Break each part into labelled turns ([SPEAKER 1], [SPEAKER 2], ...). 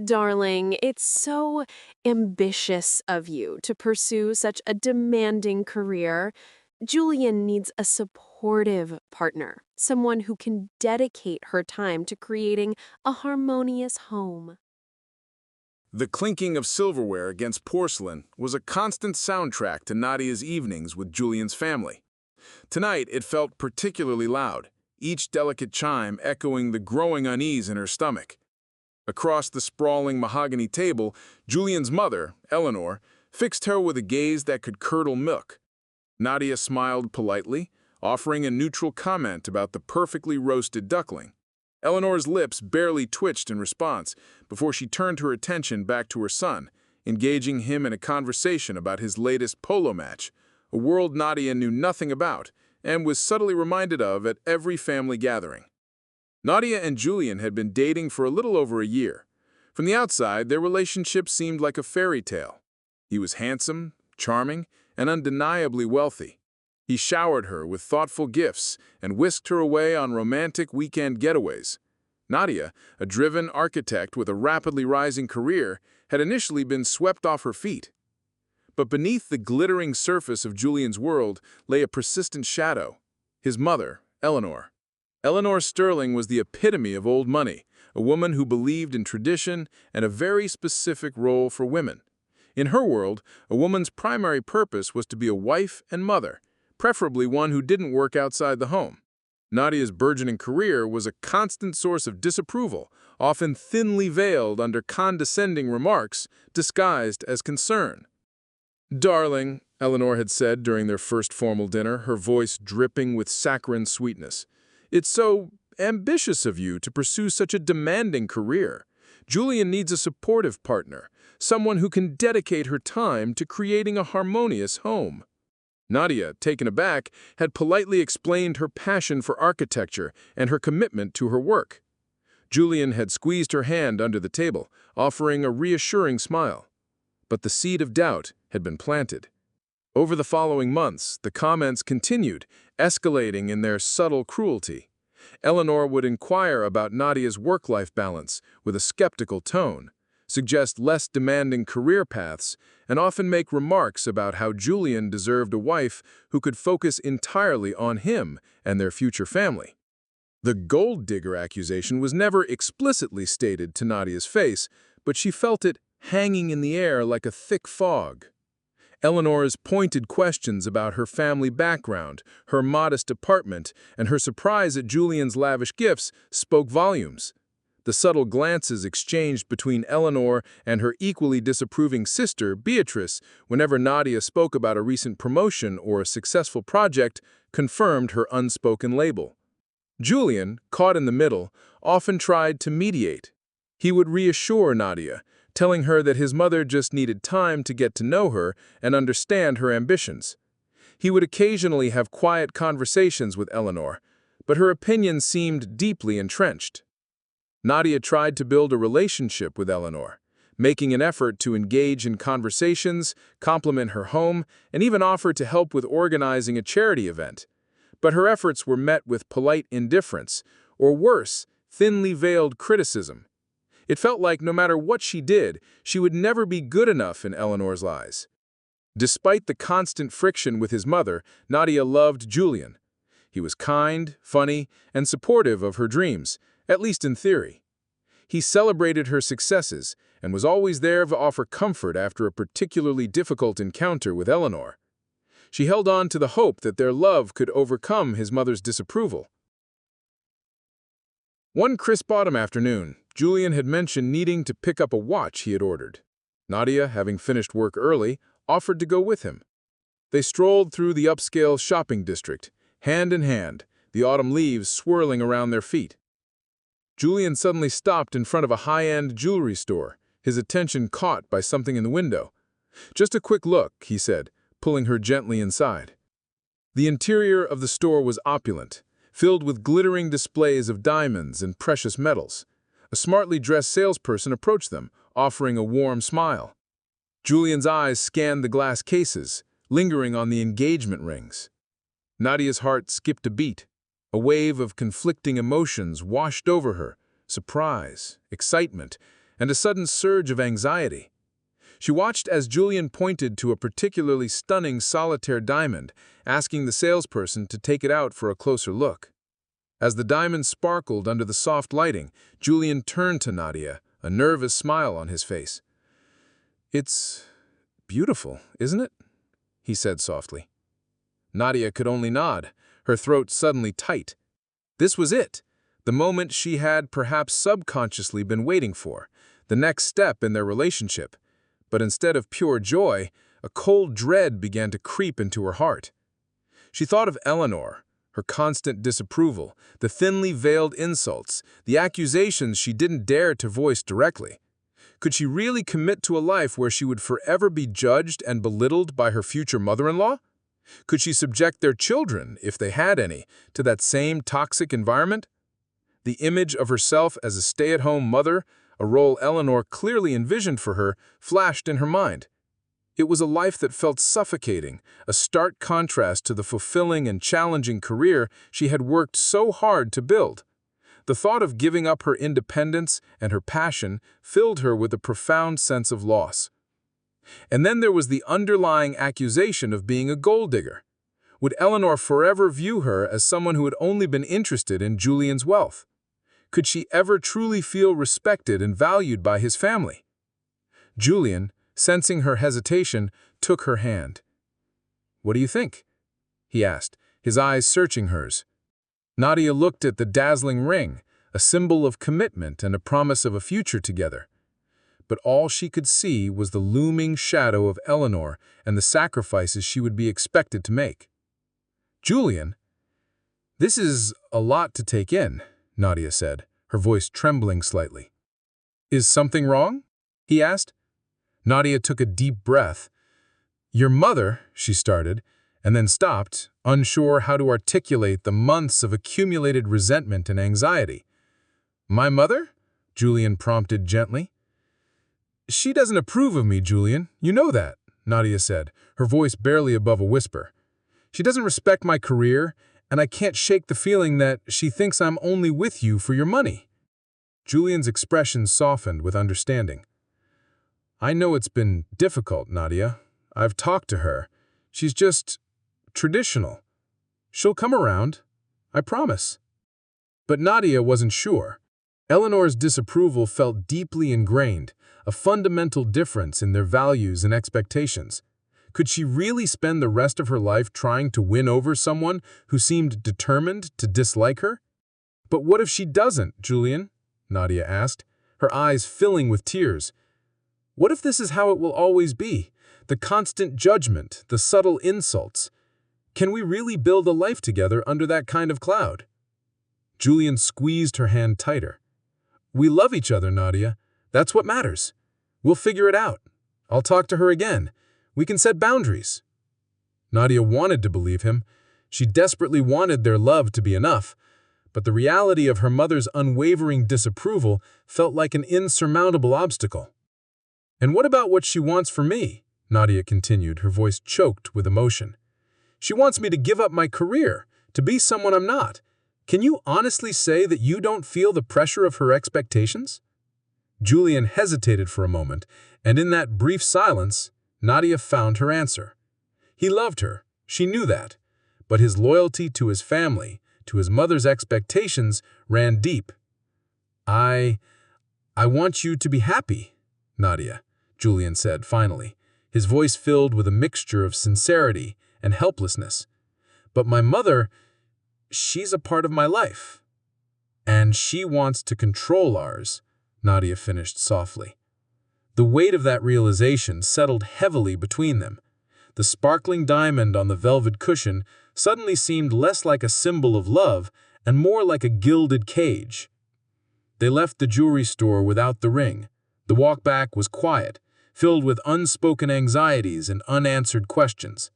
[SPEAKER 1] Darling, it's so ambitious of you to pursue such a demanding career. Julian needs a supportive partner, someone who can dedicate her time to creating a harmonious home.
[SPEAKER 2] The clinking of silverware against porcelain was a constant soundtrack to Nadia's evenings with Julian's family. Tonight, it felt particularly loud, each delicate chime echoing the growing unease in her stomach. Across the sprawling mahogany table, Julian's mother, Eleanor, fixed her with a gaze that could curdle milk. Nadia smiled politely, offering a neutral comment about the perfectly roasted duckling. Eleanor's lips barely twitched in response before she turned her attention back to her son, engaging him in a conversation about his latest polo match, a world Nadia knew nothing about and was subtly reminded of at every family gathering. Nadia and Julian had been dating for a little over a year. From the outside, their relationship seemed like a fairy tale. He was handsome, charming, and undeniably wealthy. He showered her with thoughtful gifts and whisked her away on romantic weekend getaways. Nadia, a driven architect with a rapidly rising career, had initially been swept off her feet. But beneath the glittering surface of Julian's world lay a persistent shadow: his mother, Eleanor. Eleanor Sterling was the epitome of old money, a woman who believed in tradition and a very specific role for women. In her world, a woman's primary purpose was to be a wife and mother, preferably one who didn't work outside the home. Nadia's burgeoning career was a constant source of disapproval, often thinly veiled under condescending remarks disguised as concern. "Darling," Eleanor had said during their first formal dinner, her voice dripping with saccharine sweetness, "it's so ambitious of you to pursue such a demanding career. Julian needs a supportive partner, someone who can dedicate her time to creating a harmonious home." Nadia, taken aback, had politely explained her passion for architecture and her commitment to her work. Julian had squeezed her hand under the table, offering a reassuring smile. But the seed of doubt had been planted. Over the following months, the comments continued, escalating in their subtle cruelty. Eleanor would inquire about Nadia's work-life balance with a skeptical tone, suggest less demanding career paths, and often make remarks about how Julian deserved a wife who could focus entirely on him and their future family. The gold digger accusation was never explicitly stated to Nadia's face, but she felt it hanging in the air like a thick fog. Eleanor's pointed questions about her family background, her modest apartment, and her surprise at Julian's lavish gifts spoke volumes. The subtle glances exchanged between Eleanor and her equally disapproving sister, Beatrice, whenever Nadia spoke about a recent promotion or a successful project, confirmed her unspoken label. Julian, caught in the middle, often tried to mediate. He would reassure Nadia, telling her that his mother just needed time to get to know her and understand her ambitions. He would occasionally have quiet conversations with Eleanor, but her opinions seemed deeply entrenched. Nadia tried to build a relationship with Eleanor, making an effort to engage in conversations, compliment her home, and even offer to help with organizing a charity event. But her efforts were met with polite indifference, or worse, thinly veiled criticism. It felt like no matter what she did, she would never be good enough in Eleanor's eyes. Despite the constant friction with his mother, Nadia loved Julian. He was kind, funny, and supportive of her dreams, at least in theory. He celebrated her successes and was always there to offer comfort after a particularly difficult encounter with Eleanor. She held on to the hope that their love could overcome his mother's disapproval. One crisp autumn afternoon, Julian had mentioned needing to pick up a watch he had ordered. Nadia, having finished work early, offered to go with him. They strolled through the upscale shopping district, hand in hand, the autumn leaves swirling around their feet. Julian suddenly stopped in front of a high-end jewelry store, his attention caught by something in the window. "Just a quick look," he said, pulling her gently inside. The interior of the store was opulent, filled with glittering displays of diamonds and precious metals. A smartly dressed salesperson approached them, offering a warm smile. Julian's eyes scanned the glass cases, lingering on the engagement rings. Nadia's heart skipped a beat. A wave of conflicting emotions washed over her: surprise, excitement, and a sudden surge of anxiety. She watched as Julian pointed to a particularly stunning solitaire diamond, asking the salesperson to take it out for a closer look. As the diamond sparkled under the soft lighting, Julian turned to Nadia, a nervous smile on his face. "It's beautiful, isn't it?" he said softly. Nadia could only nod, her throat suddenly tight. This was it, the moment she had perhaps subconsciously been waiting for, the next step in their relationship. But instead of pure joy, a cold dread began to creep into her heart. She thought of Eleanor, her constant disapproval, the thinly veiled insults, the accusations she didn't dare to voice directly. Could she really commit to a life where she would forever be judged and belittled by her future mother-in-law? Could she subject their children, if they had any, to that same toxic environment? The image of herself as a stay-at-home mother, a role Eleanor clearly envisioned for her, flashed in her mind. It was a life that felt suffocating, a stark contrast to the fulfilling and challenging career she had worked so hard to build. The thought of giving up her independence and her passion filled her with a profound sense of loss. And then there was the underlying accusation of being a gold digger. Would Eleanor forever view her as someone who had only been interested in Julian's wealth? Could she ever truly feel respected and valued by his family? Julian, sensing her hesitation, took her hand. "What do you think?" he asked, his eyes searching hers. Nadia looked at the dazzling ring, a symbol of commitment and a promise of a future together. But all she could see was the looming shadow of Eleanor and the sacrifices she would be expected to make. "Julian, this is a lot to take in," Nadia said, her voice trembling slightly. "Is something wrong?" he asked. Nadia took a deep breath. "Your mother," she started, and then stopped, unsure how to articulate the months of accumulated resentment and anxiety. "My mother?" Julian prompted gently. "She doesn't approve of me, Julian. You know that," Nadia said, her voice barely above a whisper. "She doesn't respect my career, and I can't shake the feeling that she thinks I'm only with you for your money." Julian's expression softened with understanding. "I know it's been difficult, Nadia. I've talked to her. She's just traditional. She'll come around, I promise." But Nadia wasn't sure. Eleanor's disapproval felt deeply ingrained, a fundamental difference in their values and expectations. Could she really spend the rest of her life trying to win over someone who seemed determined to dislike her? "But what if she doesn't, Julian?" Nadia asked, her eyes filling with tears. "What if this is how it will always be? The constant judgment, the subtle insults. Can we really build a life together under that kind of cloud?" Julian squeezed her hand tighter. "We love each other, Nadia. That's what matters. We'll figure it out. I'll talk to her again. We can set boundaries." Nadia wanted to believe him. She desperately wanted their love to be enough. But the reality of her mother's unwavering disapproval felt like an insurmountable obstacle. "And what about what she wants for me?" Nadia continued, her voice choked with emotion. "She wants me to give up my career, to be someone I'm not. Can you honestly say that you don't feel the pressure of her expectations?" Julian hesitated for a moment, and in that brief silence, Nadia found her answer. He loved her, she knew that, but his loyalty to his family, to his mother's expectations, ran deep. I want you to be happy, Nadia," Julian said finally, his voice filled with a mixture of sincerity and helplessness. "But my mother, she's a part of my life. And she wants to control ours," Nadia finished softly. The weight of that realization settled heavily between them. The sparkling diamond on the velvet cushion suddenly seemed less like a symbol of love and more like a gilded cage. They left the jewelry store without the ring. The walk back was quiet, filled with unspoken anxieties and unanswered questions.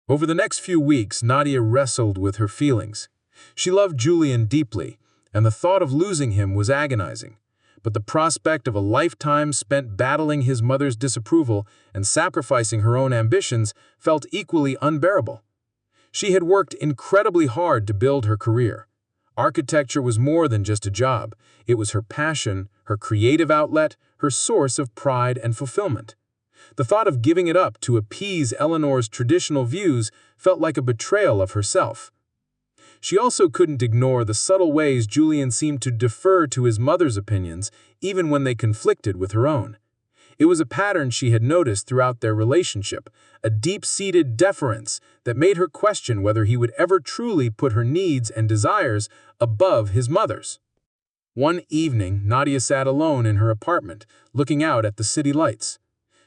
[SPEAKER 2] Over the next few weeks, Nadia wrestled with her feelings. She loved Julian deeply, and the thought of losing him was agonizing. But the prospect of a lifetime spent battling his mother's disapproval and sacrificing her own ambitions felt equally unbearable. She had worked incredibly hard to build her career.
[SPEAKER 3] Architecture was more than just a job. It was her passion, her creative outlet, her source of pride and fulfillment. The thought of giving it up to appease Eleanor's traditional views felt like a betrayal of herself. She also couldn't ignore the subtle ways Julian seemed to defer to his mother's opinions, even when they conflicted with her own. It was a pattern she had noticed throughout their relationship, a deep-seated deference that made her question whether he would ever truly put her needs and desires above his mother's. One evening, Nadia sat alone in her apartment, looking out at the city lights.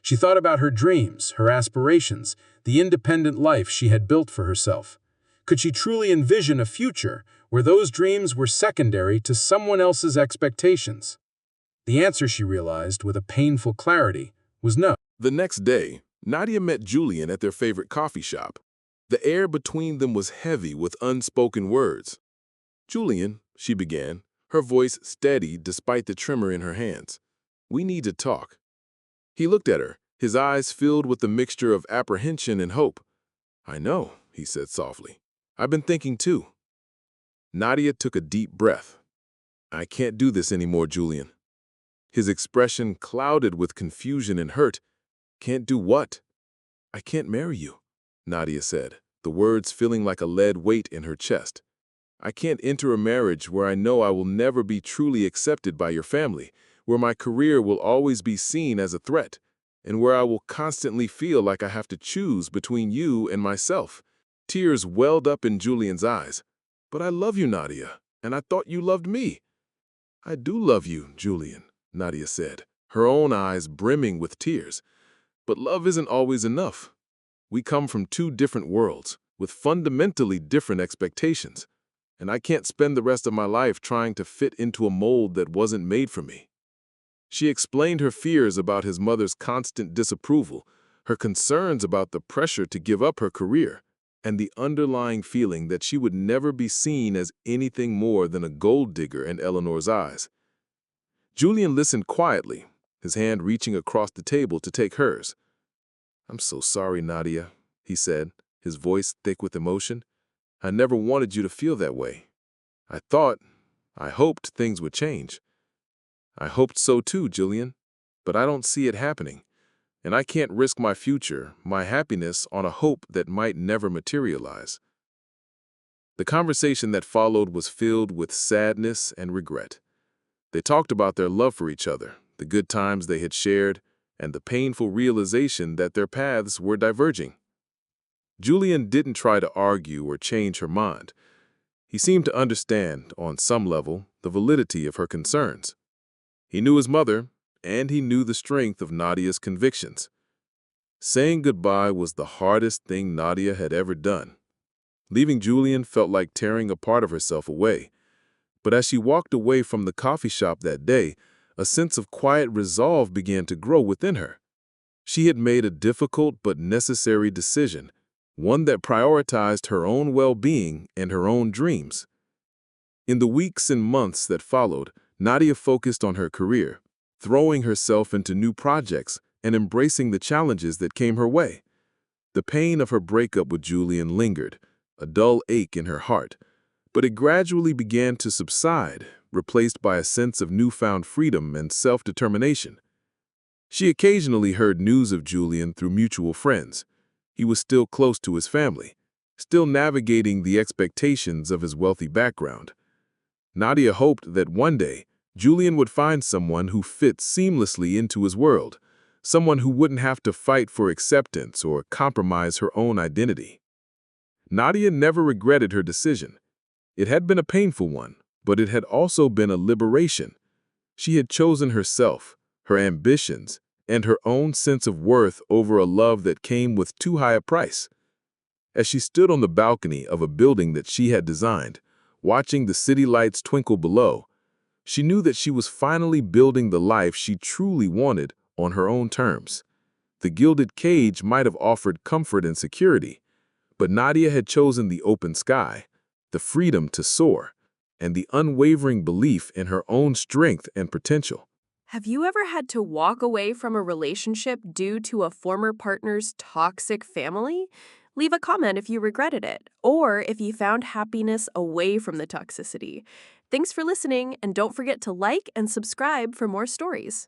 [SPEAKER 3] She thought about her dreams, her aspirations, the independent life she had built for herself. Could she truly envision a future where those dreams were secondary to someone else's expectations? The answer, she realized with a painful clarity, was no.
[SPEAKER 2] The next day, Nadia met Julian at their favorite coffee shop. The air between them was heavy with unspoken words. "Julian," she began, her voice steady despite the tremor in her hands. "We need to talk." He looked at her, his eyes filled with a mixture of apprehension and hope. "I know," he said softly. "I've been thinking too." Nadia took a deep breath. "I can't do this anymore, Julian." His expression clouded with confusion and hurt. "Can't do what?" "I can't marry you," Nadia said, the words feeling like a lead weight in her chest. "I can't enter a marriage where I know I will never be truly accepted by your family, where my career will always be seen as a threat, and where I will constantly feel like I have to choose between you and myself." Tears welled up in Julian's eyes. "But I love you, Nadia, and I thought you loved me." "I do love you, Julian," Nadia said, her own eyes brimming with tears. "But love isn't always enough. We come from two different worlds, with fundamentally different expectations, and I can't spend the rest of my life trying to fit into a mold that wasn't made for me." She explained her fears about his mother's constant disapproval, her concerns about the pressure to give up her career, and the underlying feeling that she would never be seen as anything more than a gold digger in Eleanor's eyes. Julian listened quietly, his hand reaching across the table to take hers. "I'm so sorry, Nadia," he said, his voice thick with emotion. "I never wanted you to feel that way. I hoped things would change." "I hoped so too, Julian, but I don't see it happening. And I can't risk my future, my happiness, on a hope that might never materialize." The conversation that followed was filled with sadness and regret. They talked about their love for each other, the good times they had shared, and the painful realization that their paths were diverging. Julian didn't try to argue or change her mind. He seemed to understand, on some level, the validity of her concerns. He knew his mother, and he knew the strength of Nadia's convictions. Saying goodbye was the hardest thing Nadia had ever done. Leaving Julian felt like tearing a part of herself away. But as she walked away from the coffee shop that day, a sense of quiet resolve began to grow within her. She had made a difficult but necessary decision, one that prioritized her own well-being and her own dreams. In the weeks and months that followed, Nadia focused on her career, throwing herself into new projects and embracing the challenges that came her way. The pain of her breakup with Julian lingered, a dull ache in her heart, but it gradually began to subside, replaced by a sense of newfound freedom and self-determination. She occasionally heard news of Julian through mutual friends. He was still close to his family, still navigating the expectations of his wealthy background. Nadia hoped that one day, Julian would find someone who fit seamlessly into his world, someone who wouldn't have to fight for acceptance or compromise her own identity. Nadia never regretted her decision. It had been a painful one, but it had also been a liberation. She had chosen herself, her ambitions, and her own sense of worth over a love that came with too high a price. As she stood on the balcony of a building that she had designed, watching the city lights twinkle below, she knew that she was finally building the life she truly wanted on her own terms. The gilded cage might have offered comfort and security, but Nadia had chosen the open sky, the freedom to soar, and the unwavering belief in her own strength and potential.
[SPEAKER 1] Have you ever had to walk away from a relationship due to a former partner's toxic family? Leave a comment if you regretted it, or if you found happiness away from the toxicity. Thanks for listening, and don't forget to like and subscribe for more stories.